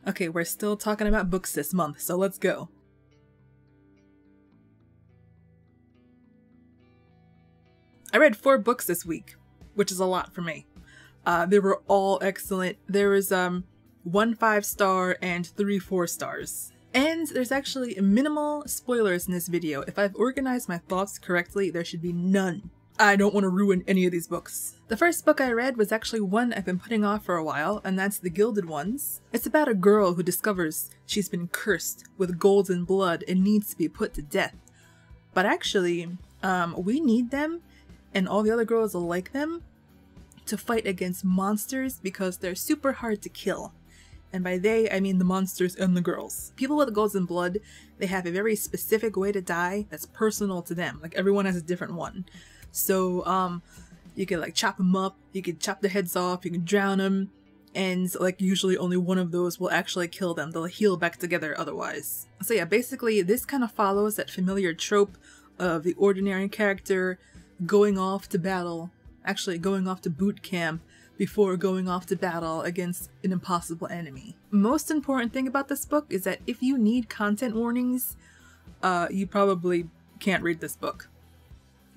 Okay, we're still talking about books this month, so let's go. I read 4 books this week, which is a lot for me. They were all excellent. There was 1 5-star and 3 4-stars. And there's actually minimal spoilers in this video. If I've organized my thoughts correctly, there should be none. I don't want to ruin any of these books. The first book I read was actually one I've been putting off for a while, and that's The Gilded Ones. It's about a girl who discovers she's been cursed with golden blood and needs to be put to death. But actually, we need them, and all the other girls like them, to fight against monsters because they're super hard to kill. And by they, I mean the monsters and the girls. People with golden blood, they have a very specific way to die that's personal to them. Like, everyone has a different one. So, you can like chop them up, you can chop their heads off, you can drown them, and like usually only one of those will actually kill them. They'll heal back together otherwise. So yeah, basically this kind of follows that familiar trope of the ordinary character going off to battle, actually going off to boot camp before going off to battle against an impossible enemy. Most important thing about this book is that if you need content warnings, you probably can't read this book.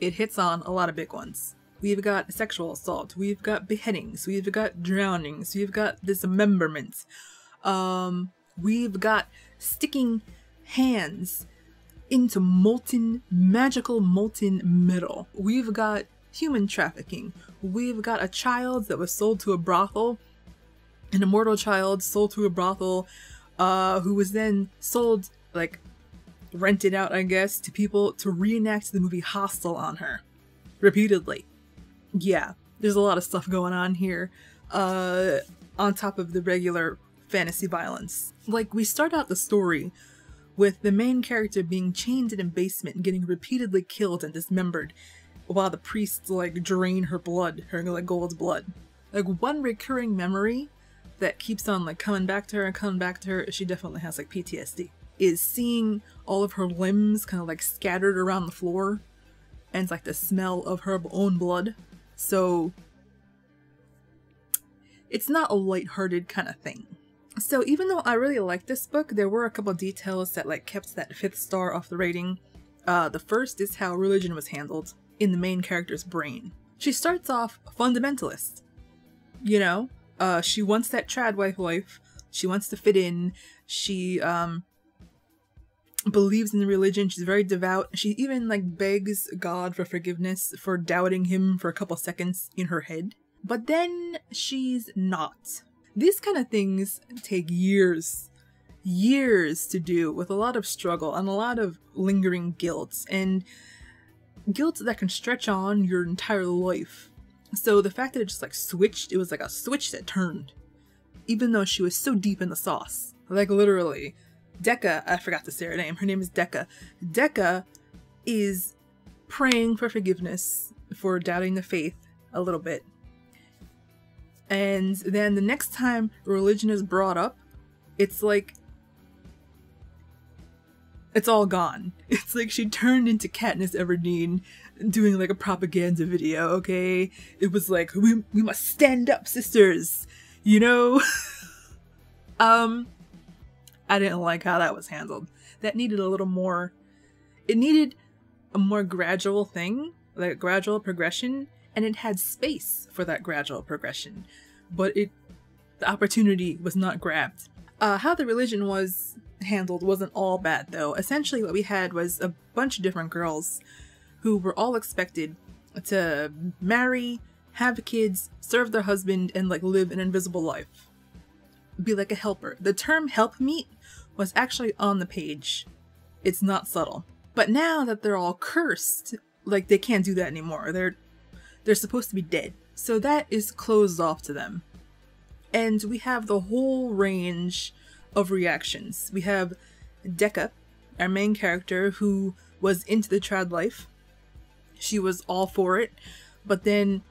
It hits on a lot of big ones. We've got sexual assault, we've got beheadings, we've got drownings, we've got dismemberment, we've got sticking hands into magical molten metal. We've got human trafficking. We've got a child that was sold to a brothel, an immortal child sold to a brothel, who was then sold, like, rented out, I guess, to people to reenact the movie Hostel on her. Repeatedly. Yeah, there's a lot of stuff going on here, on top of the regular fantasy violence. Like, we start out the story with the main character being chained in a basement and getting repeatedly killed and dismembered while the priests, like, drain her blood, her, like, gold blood. Like, one recurring memory that keeps on, like, coming back to her and coming back to her, she definitely has, like, PTSD, is seeing all of her limbs kind of, like, scattered around the floor, and it's, like, the smell of her own blood. So it's not a lighthearted kind of thing. So even though I really liked this book, there were a couple details that, like, kept that 5th star off the rating. The first is how religion was handled in the main character's brain. She starts off fundamentalist. You know? She wants that trad wife life. She wants to fit in. She believes in the religion. She's very devout. She even, like, begs God for forgiveness for doubting him for a couple seconds in her head. But then she's not. These kind of things take years to do, with a lot of struggle and a lot of lingering guilt, and guilt that can stretch on your entire life. So the fact that it just, like, switched, it was like a switch that turned, even though she was so deep in the sauce. Like, literally. Decca, I forgot to say her name is Decca. Decca is praying for forgiveness for doubting the faith a little bit. And then the next time religion is brought up, it's like, it's all gone. It's like she turned into Katniss Everdeen doing, like, a propaganda video, okay? It was like, we must stand up, sisters, you know? I didn't like how that was handled. That needed a little more, it needed a more gradual thing, like a gradual progression, and it had space for that gradual progression, but the opportunity was not grabbed. How the religion was handled wasn't all bad though. Essentially what we had was a bunch of different girls who were all expected to marry, have kids, serve their husband, and, like, live an invisible life. Be like a helper. The term helpmeet was actually on the page. It's not subtle. But now that they're all cursed, like, they can't do that anymore. They're supposed to be dead. So that is closed off to them. And we have the whole range of reactions. We have Decca, our main character, who was into the trad life. She was all for it, but then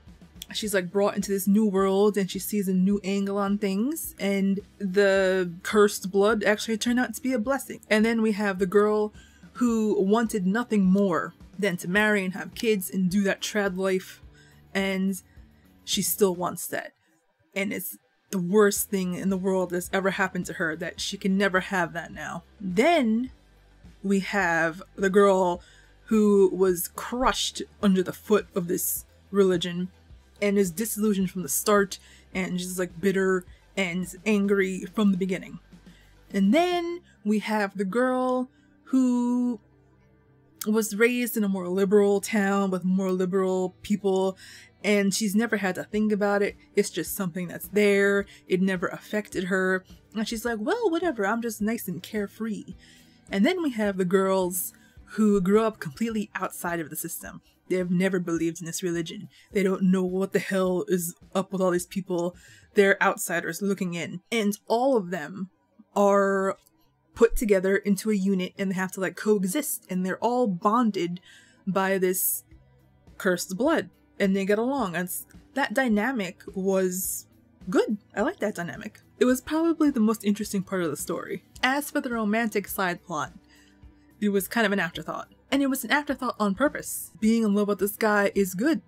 she's, like, brought into this new world and she sees a new angle on things, and the cursed blood actually turned out to be a blessing. And then we have the girl who wanted nothing more than to marry and have kids and do that trad life, and she still wants that. And it's the worst thing in the world that's ever happened to her, that she can never have that now. Then we have the girl who was crushed under the foot of this religion and is disillusioned from the start and just like bitter and angry from the beginning. And then we have the girl who was raised in a more liberal town with more liberal people, and she's never had to think about it. It's just something that's there. It never affected her. And she's like, well, whatever, I'm just nice and carefree. And then we have the girls who grew up completely outside of the system. They have never believed in this religion. They don't know what the hell is up with all these people. They're outsiders looking in. And all of them are put together into a unit and they have to like coexist, and they're all bonded by this cursed blood and they get along. And that dynamic was good. I like that dynamic. It was probably the most interesting part of the story. As for the romantic side plot, it was kind of an afterthought. And it was an afterthought on purpose. Being in love with this guy is good.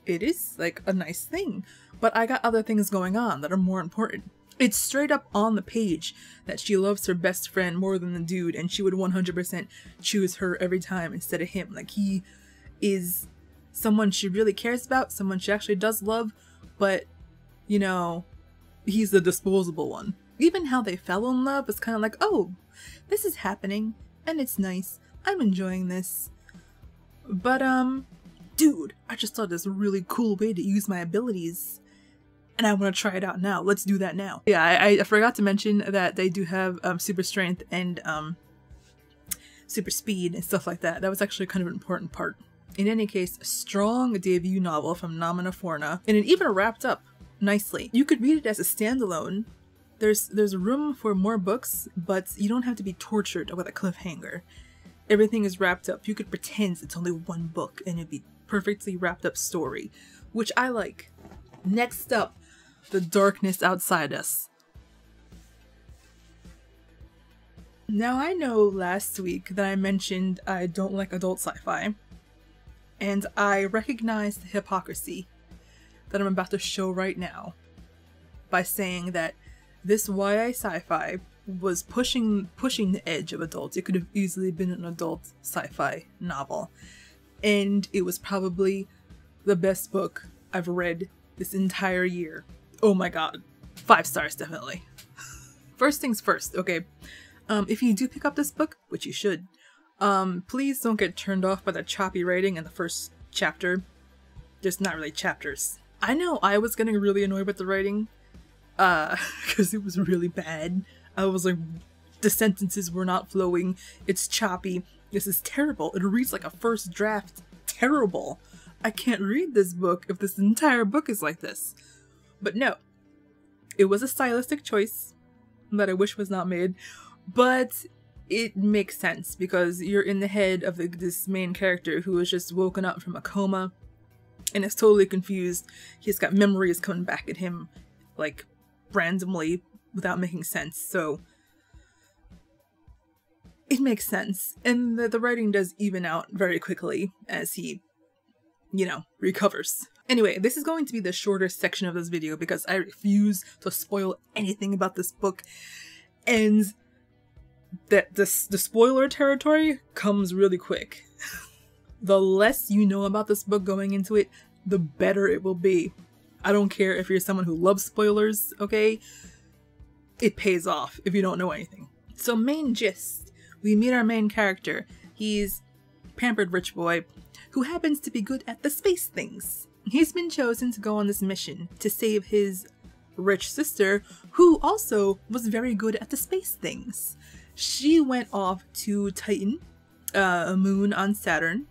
It is like a nice thing. But I got other things going on that are more important. It's straight up on the page that she loves her best friend more than the dude, and she would 100% choose her every time instead of him. Like, he is someone she really cares about, someone she actually does love, but, you know, he's the disposable one. Even how they fell in love is kind of like, oh, this is happening, and it's nice. I'm enjoying this. But, dude, I just thought this really cool way to use my abilities, and I want to try it out now. Let's do that now. Yeah, I forgot to mention that they do have super strength and super speed and stuff like that. That was actually kind of an important part. In any case, a strong debut novel from Namina Forna, and it even wrapped up nicely. You could read it as a standalone. There's room for more books, but you don't have to be tortured with a cliffhanger. Everything is wrapped up. You could pretend it's only one book and it'd be perfectly wrapped up story, which I like. Next up, The Darkness Outside Us. Now, I know last week that I mentioned I don't like adult sci-fi, and I recognize the hypocrisy that I'm about to show right now by saying that this YA sci-fi was pushing the edge of adults. It could have easily been an adult sci-fi novel, and it was probably the best book I've read this entire year. Oh my god. 5 stars, definitely. First things first, okay? If you do pick up this book, which you should, please don't get turned off by the choppy writing in the first chapter. There's not really chapters. I know I was getting really annoyed with the writing, because it was really bad. I was like, the sentences were not flowing. It's choppy. This is terrible. It reads like a first draft. Terrible. I can't read this book if this entire book is like this. But no, it was a stylistic choice that I wish was not made, but it makes sense because you're in the head of this main character who was just woken up from a coma and is totally confused. He's got memories coming back at him like randomly without making sense, so it makes sense. And the writing does even out very quickly as he, you know, recovers. Anyway, this is going to be the shorter section of this video because I refuse to spoil anything about this book, and that the spoiler territory comes really quick. The less you know about this book going into it, the better it will be. I don't care if you're someone who loves spoilers, okay? It pays off if you don't know anything. So, main gist. We meet our main character. He's a pampered rich boy who happens to be good at the space things. He's been chosen to go on this mission to save his rich sister, who also was very good at the space things. She went off to Titan, a moon on Saturn,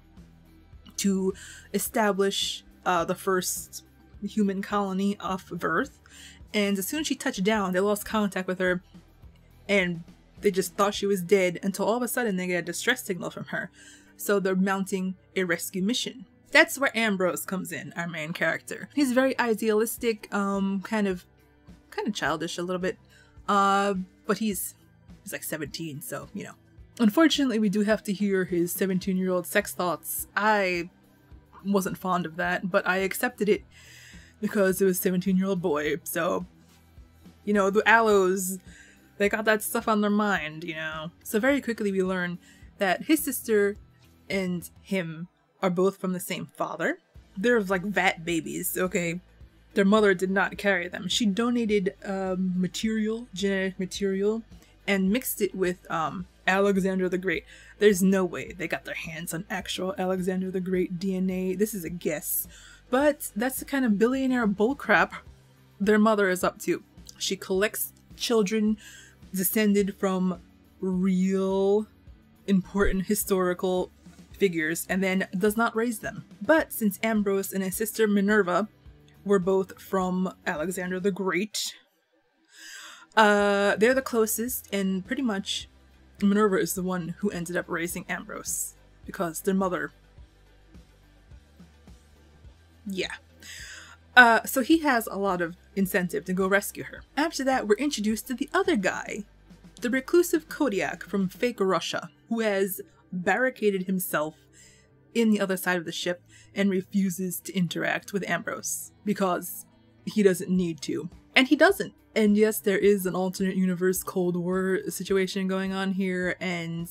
to establish the first human colony off of Earth. And as soon as she touched down, they lost contact with her, and they just thought she was dead until all of a sudden they get a distress signal from her. So they're mounting a rescue mission. That's where Ambrose comes in, our main character. He's very idealistic, kind of childish a little bit, but he's like 17, so, you know. Unfortunately, we do have to hear his 17-year-old sex thoughts. I wasn't fond of that, but I accepted it because it was a 17-year-old boy, so You know, the aloes, they got that stuff on their mind, you know. So very quickly we learn that his sister and him are both from the same father. They're like vat babies, okay? Their mother did not carry them. She donated genetic material, and mixed it with Alexander the Great. There's no way they got their hands on actual Alexander the Great DNA. This is a guess. But that's the kind of billionaire bullcrap their mother is up to. She collects children descended from real important historical figures and then does not raise them. But since Ambrose and his sister Minerva were both from Alexander the Great, they're the closest, and pretty much Minerva is the one who ended up raising Ambrose because their mother, yeah. So he has a lot of incentive to go rescue her. After that, we're introduced to the other guy, the reclusive Kodiak from fake Russia, who has barricaded himself in the other side of the ship and refuses to interact with Ambrose because he doesn't need to. And he doesn't. And yes, there is an alternate universe Cold War situation going on here, and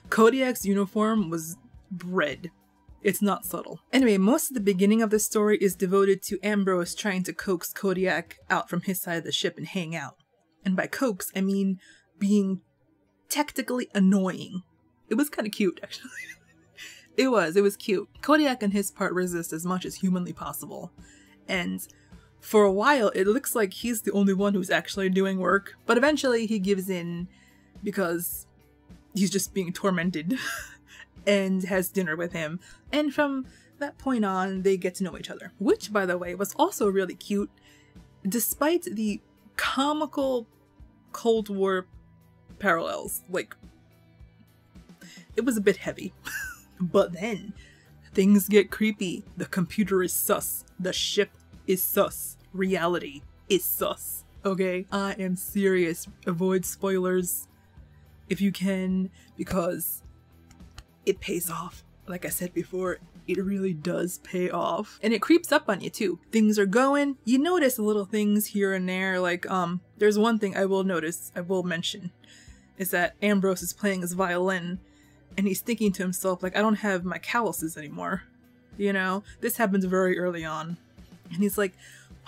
Kodiak's uniform was red. It's not subtle. Anyway, most of the beginning of this story is devoted to Ambrose trying to coax Kodiak out from his side of the ship and hang out. And by coax, I mean being technically annoying. It was kind of cute, actually. It was cute. Kodiak on his part resists as much as humanly possible. And for a while, it looks like he's the only one who's actually doing work. But eventually he gives in because he's just being tormented and has dinner with him. And from that point on, they get to know each other. Which, by the way, was also really cute. Despite the comical Cold War parallels, like, it was a bit heavy. But then things get creepy. The computer is sus. The ship is sus. Reality is sus. Okay? I am serious. Avoid spoilers if you can, because it pays off. Like I said before, it really does pay off. And it creeps up on you too. Things are going, you notice little things here and there, like there's one thing I will mention, is that Ambrose is playing his violin and he's thinking to himself, like, I don't have my calluses anymore. You know? This happens very early on. And he's like,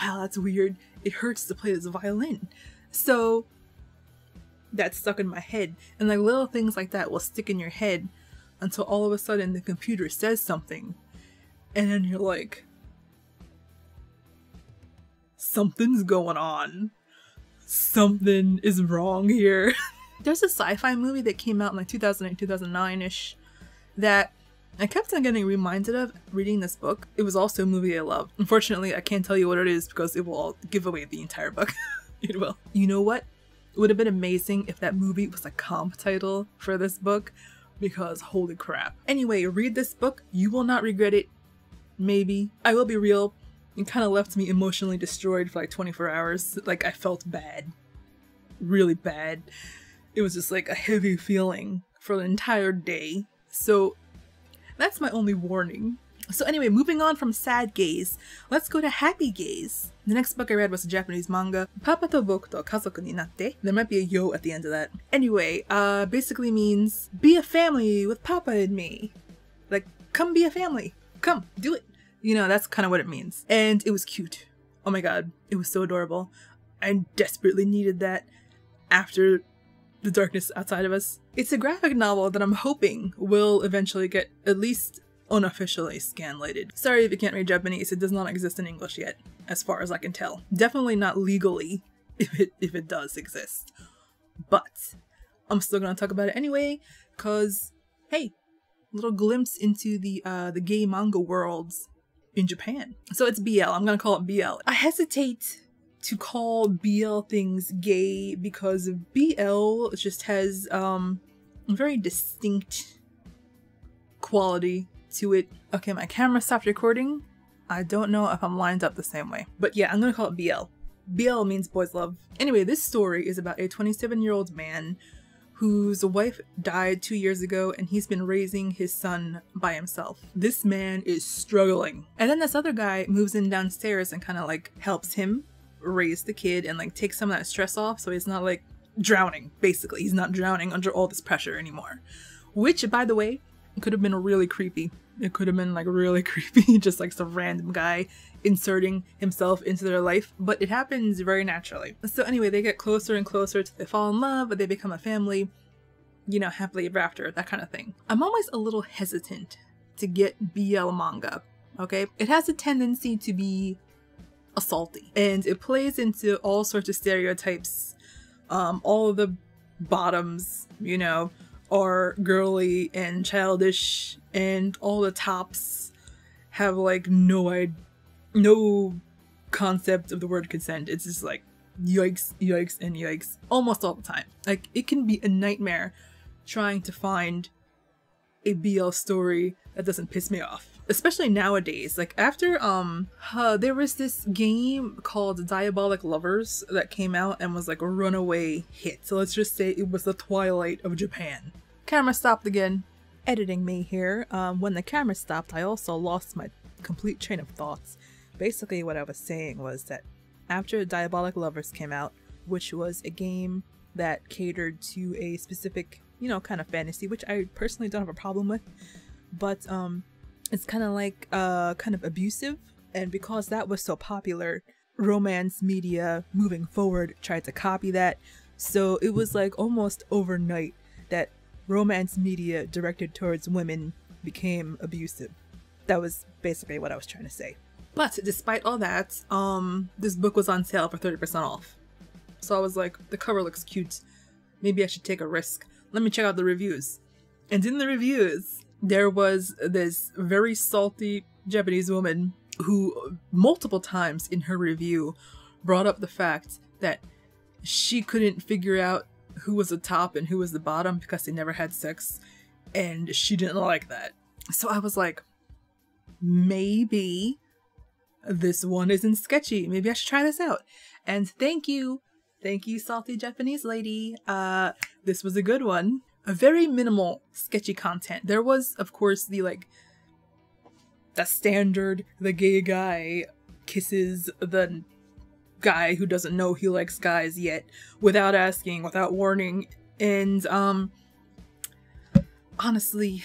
wow, that's weird. It hurts to play this violin. So that stuck in my head. And like little things like that will stick in your head until all of a sudden the computer says something. And then you're like, something's going on. Something is wrong here. There's a sci-fi movie that came out in like 2008, 2009-ish that I kept on getting reminded of reading this book. It was also a movie I love. Unfortunately, I can't tell you what it is because it will all give away the entire book. It will. You know what? It would have been amazing if that movie was a comp title for this book, because holy crap. Anyway, read this book. You will not regret it. Maybe. I will be real. It kind of left me emotionally destroyed for like 24 hours. Like, I felt bad. Really bad. It was just like a heavy feeling for the entire day. So that's my only warning. So anyway, moving on from sad gaze, let's go to happy gaze. The next book I read was a Japanese manga, Papa to Boku to Kazoku ni natte. There might be a yo at the end of that. Anyway, basically means be a family with Papa and me. Like, come be a family. Come, do it. You know, that's kind of what it means. And it was cute. Oh my god, it was so adorable. I desperately needed that after the darkness outside of us. It's a graphic novel that I'm hoping will eventually get at least unofficially scanlated. Sorry if you can't read Japanese, it does not exist in English yet, as far as I can tell. Definitely not legally, if it does exist. But I'm still gonna talk about it anyway, cause hey, little glimpse into the gay manga worlds in Japan. So it's BL. I'm gonna call it BL. I hesitate to call BL things gay because BL just has a very distinct quality to it. Okay, my camera stopped recording. I don't know if I'm lined up the same way. But yeah, I'm gonna call it BL. BL means boys love. Anyway, this story is about a 27-year-old man whose wife died 2 years ago and he's been raising his son by himself. This man is struggling. And then this other guy moves in downstairs and kind of like helps him raise the kid and like take some of that stress off, so he's not like drowning. Basically, he's not drowning under all this pressure anymore, which, by the way, could have been really creepy. It could have been like really creepy, just like some random guy inserting himself into their life, but it happens very naturally. So anyway, they get closer and closer till they fall in love, but they become a family, you know, happily ever after, that kind of thing. I'm always a little hesitant to get BL manga, okay? It has a tendency to be assaulty, and it plays into all sorts of stereotypes. All of the bottoms, you know, are girly and childish, and all the tops have like no concept of the word consent. It's just like yikes, yikes, and yikes almost all the time. Like, it can be a nightmare trying to find a BL story that doesn't piss me off, especially nowadays. Like, after there was this game called Diabolic Lovers that came out and was like a runaway hit. So let's just say it was the Twilight of Japan. Camera stopped again. Editing me here. When the camera stopped, I also lost my complete train of thoughts. Basically what I was saying was that after Diabolic Lovers came out, which was a game that catered to a specific, you know, kind of fantasy, which I personally don't have a problem with, but it's kind of like kind of abusive, and because that was so popular, romance media moving forward tried to copy that. So it was like almost overnight that romance media directed towards women became abusive. That was basically what I was trying to say. But despite all that, this book was on sale for 30% off. So I was like, the cover looks cute. Maybe I should take a risk. Let me check out the reviews. And in the reviews, there was this very salty Japanese woman who multiple times in her review brought up the fact that she couldn't figure out who was the top and who was the bottom because they never had sex, and she didn't like that. So I was like, maybe this one isn't sketchy. Maybe I should try this out. And thank you, salty Japanese lady. This was a good one. A very minimal sketchy content. There was, of course, the standard, the gay guy kisses the guy who doesn't know he likes guys yet, without asking, without warning, and honestly,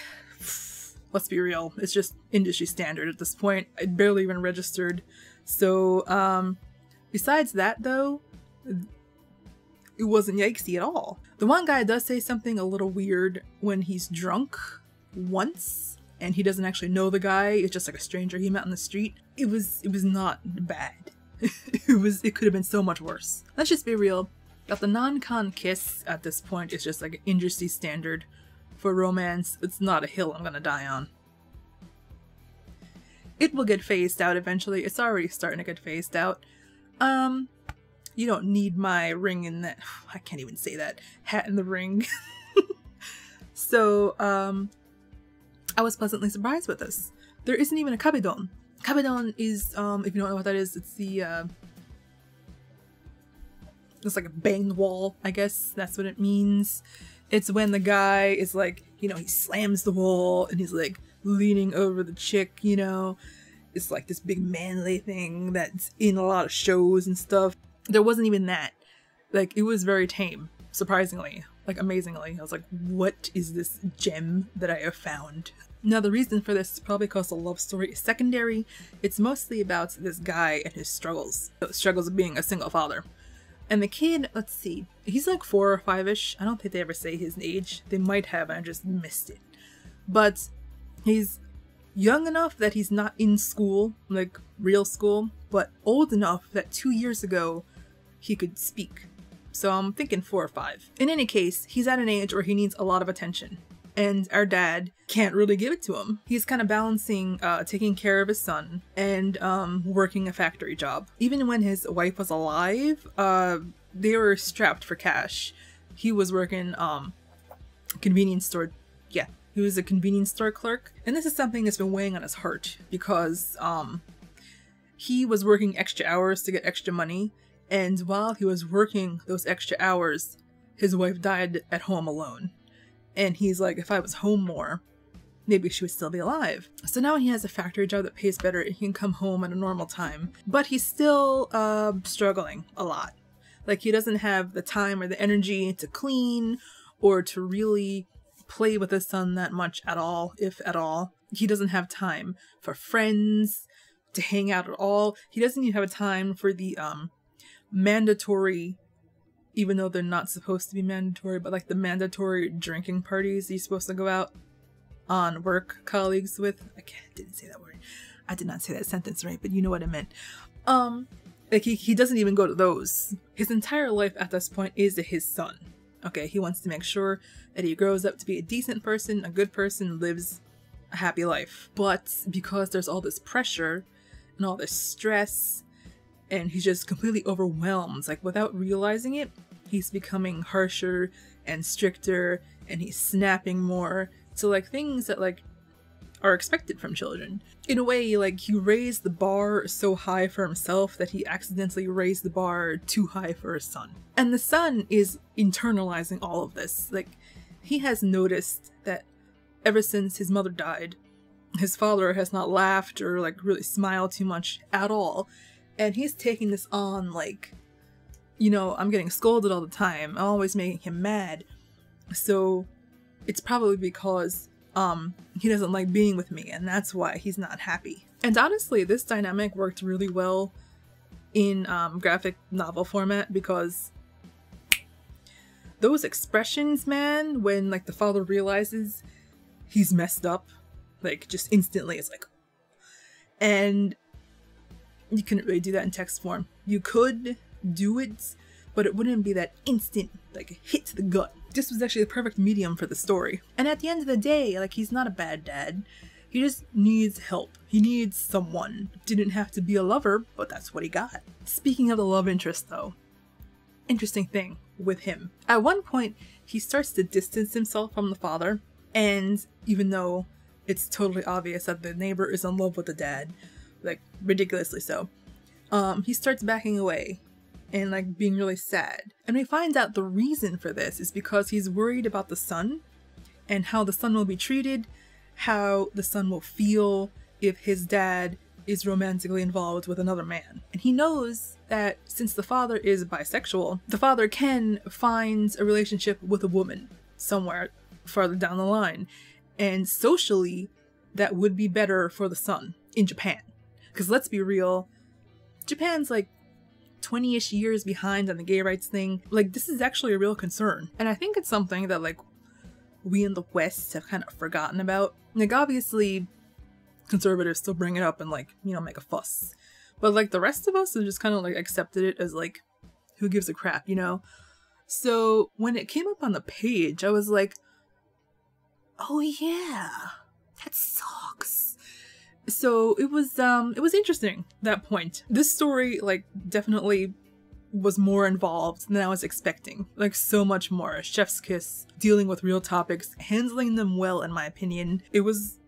let's be real, it's just industry standard at this point. It barely even registered. So besides that though, it wasn't yikesy at all. The one guy does say something a little weird when he's drunk once, and he doesn't actually know the guy. It's just like a stranger he met on the street. It was not bad. It could have been so much worse. Let's just be real. That the non-con kiss at this point is just like an industry standard for romance. It's not a hill I'm gonna die on. It will get phased out eventually. It's already starting to get phased out. You don't need my ring in that. I can't even say that. Hat in the ring. So, I was pleasantly surprised with this. There isn't even a kabedon. Kabedon is, if you don't know what that is, it's the, it's like a banged wall, I guess that's what it means. It's when the guy is like, you know, he slams the wall and he's like leaning over the chick, you know. It's like this big manly thing that's in a lot of shows and stuff. There wasn't even that. Like, it was very tame, surprisingly, like amazingly. I was like, what is this gem that I have found? Now, the reason for this is probably because the love story is secondary. It's mostly about this guy and his struggles. The struggles of being a single father. And the kid, let's see, he's like 4 or 5-ish. I don't think they ever say his age. They might have, and I just missed it. But he's young enough that he's not in school, like real school, but old enough that 2 years ago he could speak. So I'm thinking 4 or 5. In any case, he's at an age where he needs a lot of attention, and our dad can't really give it to him. He's kind of balancing taking care of his son and working a factory job. Even when his wife was alive, they were strapped for cash. He was working convenience store. Yeah, he was a convenience store clerk. And this is something that's been weighing on his heart because he was working extra hours to get extra money. And while he was working those extra hours, his wife died at home alone. And he's like, if I was home more, maybe she would still be alive. So now he has a factory job that pays better and he can come home at a normal time. But he's still struggling a lot. Like, he doesn't have the time or the energy to clean or to really play with his son that much at all, if at all. He doesn't have time for friends, to hang out at all. He doesn't even have time for the mandatory, even though they're not supposed to be mandatory, but like the mandatory drinking parties he's supposed to go out on work colleagues with. I didn't say that word. I did not say that sentence right, but you know what I meant. Like he doesn't even go to those. His entire life at this point is his son. Okay, he wants to make sure that he grows up to be a decent person, a good person, lives a happy life. But because there's all this pressure and all this stress, and he's just completely overwhelmed, like without realizing it, he's becoming harsher and stricter, and he's snapping more to like things that like are expected from children. In a way, like he raised the bar so high for himself that he accidentally raised the bar too high for his son. And the son is internalizing all of this. Like, he has noticed that ever since his mother died, his father has not laughed or like really smiled too much at all. And he's taking this on like, you know, I'm getting scolded all the time. I'm always making him mad. So it's probably because he doesn't like being with me, and that's why he's not happy. And honestly, this dynamic worked really well in graphic novel format, because those expressions, man, when like the father realizes he's messed up, like just instantly, it's like, and you couldn't really do that in text form. You could do it, but it wouldn't be that instant, like a hit to the gut. This was actually the perfect medium for the story. And at the end of the day, like, he's not a bad dad. He just needs help. He needs someone. Didn't have to be a lover, but that's what he got. Speaking of the love interest though, interesting thing with him. At one point, he starts to distance himself from the father, and even though it's totally obvious that the neighbor is in love with the dad, like ridiculously so, he starts backing away and like being really sad. And we find out the reason for this is because he's worried about the son and how the son will be treated, how the son will feel if his dad is romantically involved with another man. And he knows that since the father is bisexual, the father can find a relationship with a woman somewhere farther down the line. And socially, that would be better for the son in Japan. Because let's be real, Japan's like 20-ish years behind on the gay rights thing. Like, this is actually a real concern. And I think it's something that like we in the West have kind of forgotten about. Like, obviously conservatives still bring it up and like, you know, make a fuss. But like the rest of us have just kind of like accepted it as like, who gives a crap, you know? So when it came up on the page, I was like, oh yeah, that sucks. So it was interesting, that point. This story like definitely was more involved than I was expecting. Like, so much more. Chef's kiss, dealing with real topics, handling them well in my opinion. It was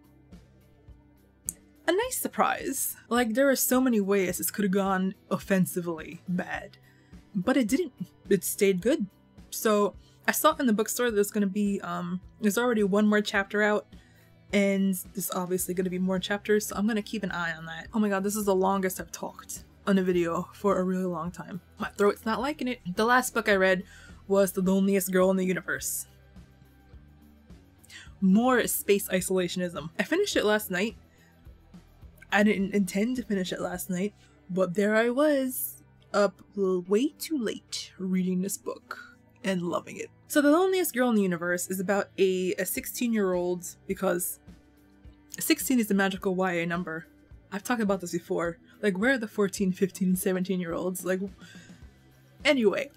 a nice surprise. Like, there are so many ways this could have gone offensively bad, but it didn't. It stayed good. So I saw in the bookstore there's gonna be there's already one more chapter out, and there's obviously going to be more chapters, so I'm going to keep an eye on that. Oh my god, this is the longest I've talked on a video for a really long time. My throat's not liking it. The last book I read was The Loneliest Girl in the Universe. More space isolationism. I finished it last night. I didn't intend to finish it last night, but there I was, up way too late reading this book and loving it. So The Loneliest Girl in the Universe is about a 16-year-old, because 16 is a magical YA number. I've talked about this before. Like, where are the 14, 15, and 17-year-olds? Like, anyway,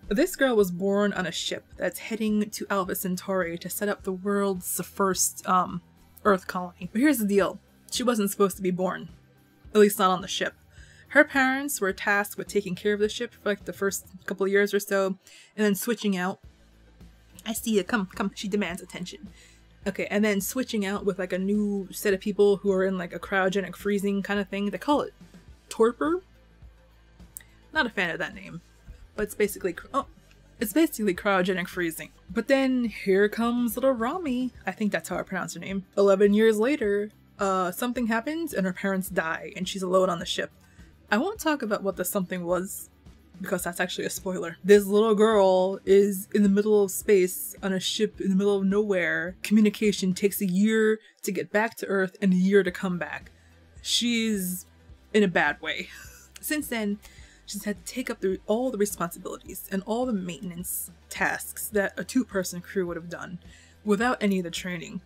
this girl was born on a ship that's heading to Alpha Centauri to set up the world's first Earth colony. But here's the deal. She wasn't supposed to be born. At least not on the ship. Her parents were tasked with taking care of the ship for like the first couple of years or so, and then switching out. I see you, come, she demands attention. Okay, and then switching out with like a new set of people who are in like a cryogenic freezing kind of thing. They call it torpor. Not a fan of that name, but it's basically cryogenic freezing. But then here comes little Rami. I think that's how I pronounce her name. 11 years later, something happens and her parents die and she's alone on the ship. I won't talk about what the something was because that's actually a spoiler. This little girl is in the middle of space on a ship in the middle of nowhere. Communication takes a year to get back to Earth and a year to come back. She's in a bad way. Since then, she's had to take up all the responsibilities and all the maintenance tasks that a two-person crew would have done without any of the training.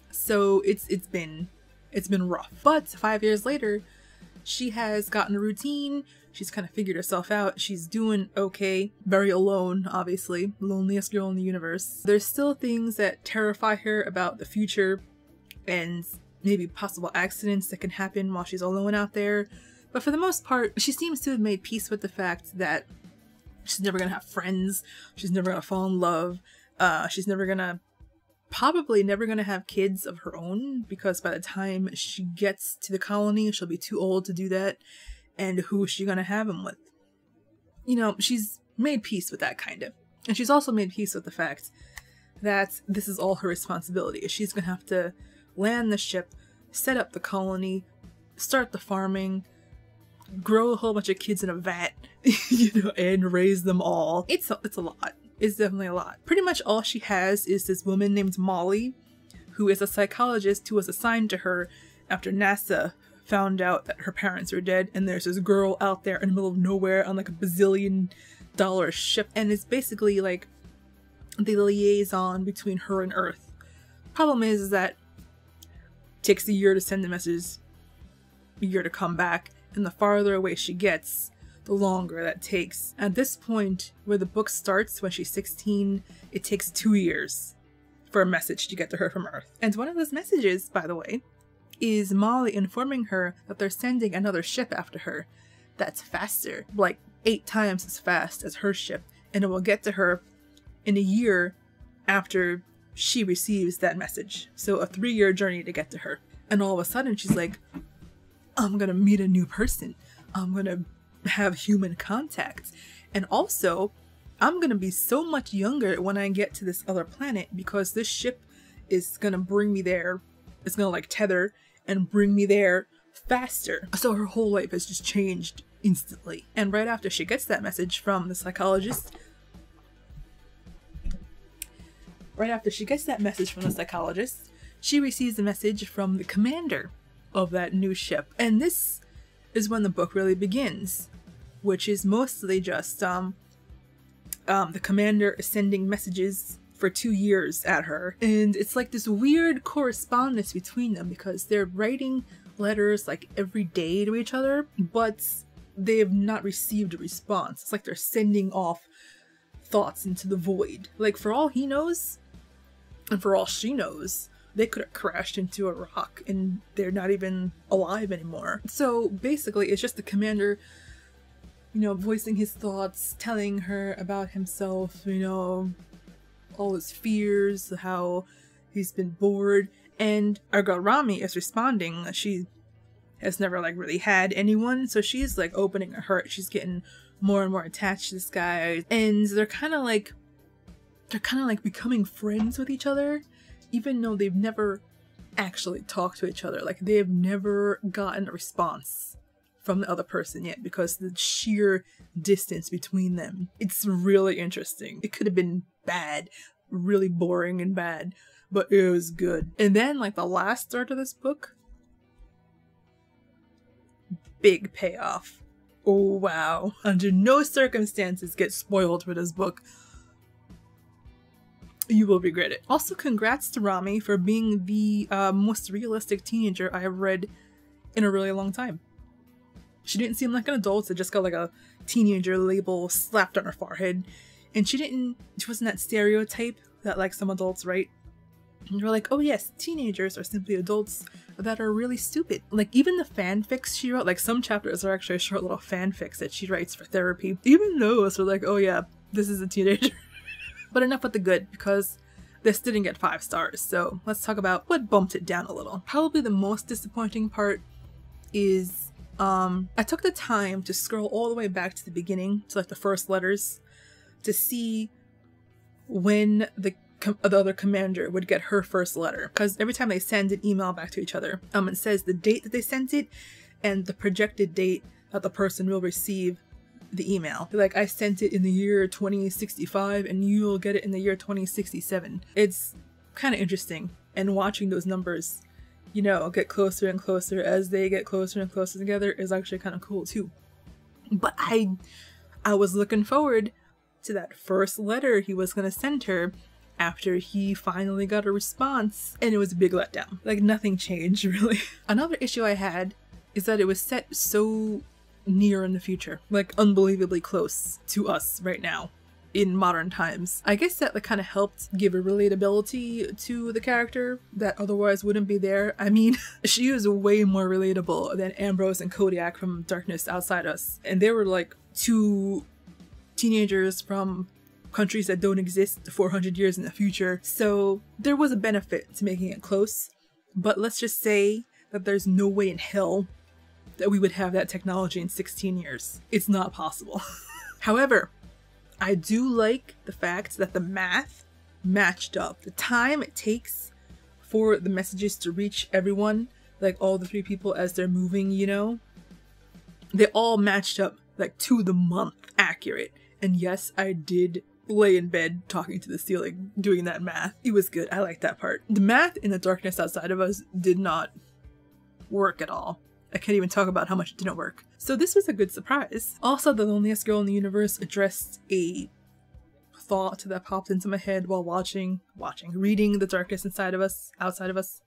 So it's been rough. But 5 years later, she has gotten a routine. She's kind of figured herself out. She's doing okay. Very alone, obviously. Loneliest girl in the universe. There's still things that terrify her about the future and maybe possible accidents that can happen while she's alone out there. But for the most part, she seems to have made peace with the fact that she's never gonna have friends. She's never gonna fall in love. She's probably never gonna have kids of her own, because by the time she gets to the colony, she'll be too old to do that. And who is she gonna have them with? You know, she's made peace with that, kind of. And she's also made peace with the fact that this is all her responsibility. She's gonna have to land the ship, set up the colony, start the farming, grow a whole bunch of kids in a vat, you know, and raise them all. It's a lot. It's definitely a lot. Pretty much all she has is this woman named Molly, who is a psychologist who was assigned to her after NASA found out that her parents were dead, and there's this girl out there in the middle of nowhere on like a bazillion-dollar ship, and it's basically like the liaison between her and Earth. Problem is that it takes a year to send the message, a year to come back, and the farther away she gets, the longer that takes. At this point, where the book starts when she's 16, it takes 2 years for a message to get to her from Earth. And one of those messages, by the way, is Molly informing her that they're sending another ship after her that's faster, like 8 times as fast as her ship, and it will get to her in a year after she receives that message. So a 3-year journey to get to her. And all of a sudden she's like, I'm gonna meet a new person. I'm gonna have human contact. And also, I'm gonna be so much younger when I get to this other planet, because this ship is gonna bring me there. It's gonna like tether and bring me there faster. So her whole life has just changed instantly. And right after she gets that message from the psychologist, she receives a message from the commander of that new ship. And this is when the book really begins, which is mostly just the commander is sending messages for 2 years at her, and it's like this weird correspondence between them, because they're writing letters like every day to each other, but they have not received a response. It's like they're sending off thoughts into the void. Like, for all he knows, and for all she knows, they could have crashed into a rock and they're not even alive anymore. So basically it's just the commander, you know, voicing his thoughts, telling her about himself, you know, all his fears, how he's been bored. And our girl Rami is responding. She has never like really had anyone, so she's like opening her heart. She's getting more and more attached to this guy, and they're kind of like becoming friends with each other, even though they've never actually talked to each other. Like, they have never gotten a response from the other person yet, because the sheer distance between them. It's really interesting. It could have been bad, really boring and bad, but it was good. And then like the last third of this book, big payoff. Oh wow. Under no circumstances get spoiled for this book. You will regret it. Also, congrats to Rami for being the most realistic teenager I have read in a really long time. She didn't seem like an adult, so just got like a teenager label slapped on her forehead. And she wasn't that stereotype that like some adults write. And you're like, oh yes, teenagers are simply adults that are really stupid. Like, even the fanfics she wrote, like some chapters are actually short little fanfics that she writes for therapy. Even those are like, oh yeah, this is a teenager. But enough with the good, because this didn't get 5 stars, so let's talk about what bumped it down a little. Probably the most disappointing part is, I took the time to scroll all the way back to the beginning, to like the first letters, to see when the other commander would get her first letter, because every time they send an email back to each other, it says the date that they sent it and the projected date that the person will receive the email. Like, I sent it in the year 2065 and you'll get it in the year 2067. It's kind of interesting, and watching those numbers, you know, get closer and closer as they get closer and closer together is actually kind of cool too. But I was looking forward to that first letter he was gonna send her after he finally got a response, and it was a big letdown. Like, nothing changed really. Another issue I had is that it was set so near in the future, like unbelievably close to us right now in modern times. I guess that like kind of helped give a relatability to the character that otherwise wouldn't be there. I mean, she is way more relatable than Ambrose and Kodiak from Darkness Outside Us, and they were like two teenagers from countries that don't exist 400 years in the future, so there was a benefit to making it close. But let's just say that there's no way in hell that we would have that technology in 16 years. It's not possible. However, I do like the fact that the math matched up. The time it takes for the messages to reach everyone, like all the 3 people as they're moving, you know, they all matched up like to the month accurate. And yes, I did lay in bed talking to the ceiling doing that math. It was good. I liked that part. The math in The Darkness Outside of Us did not work at all. I can't even talk about how much it didn't work. So this was a good surprise. Also, The Loneliest Girl in the Universe addressed a thought that popped into my head while reading The Darkness Outside of Us.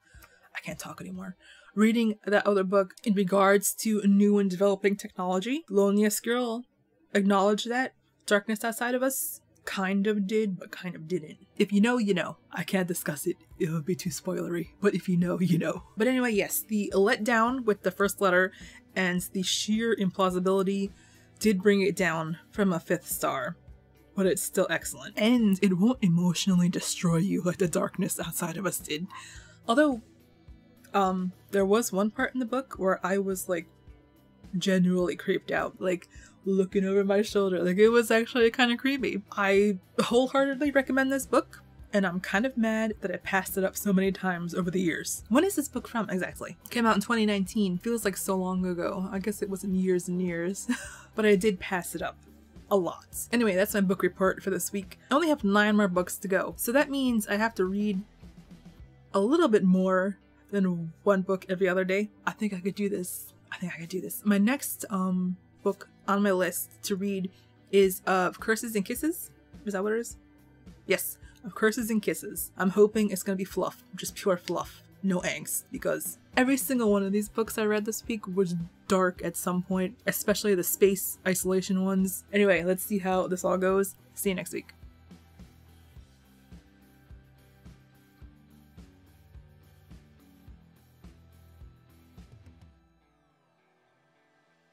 I can't talk anymore. Reading that other book in regards to new and developing technology. Loneliest Girl acknowledged that. Darkness Outside of Us kind of did, but kind of didn't. If you know, you know. I can't discuss it. It would be too spoilery. But if you know, you know. But anyway, yes, the letdown with the first letter and the sheer implausibility did bring it down from a 5th star. But it's still excellent. And it won't emotionally destroy you like The Darkness Outside of Us did. Although, there was one part in the book where I was like genuinely creeped out. Like, looking over my shoulder. Like, it was actually kind of creepy. I wholeheartedly recommend this book, and I'm kind of mad that I passed it up so many times over the years. When is this book from exactly? It came out in 2019. Feels like so long ago. I guess it wasn't years and years. But I did pass it up a lot. Anyway, that's my book report for this week. I only have 9 more books to go, so that means I have to read a little bit more than 1 book every other day. I think I could do this. My next book on my list to read is Of Curses and Kisses. Is that what it is? Yes, Of Curses and Kisses. I'm hoping it's gonna be fluff, just pure fluff, no angst, because every single one of these books I read this week was dark at some point, especially the space isolation ones. Anyway, let's see how this all goes. See you next week.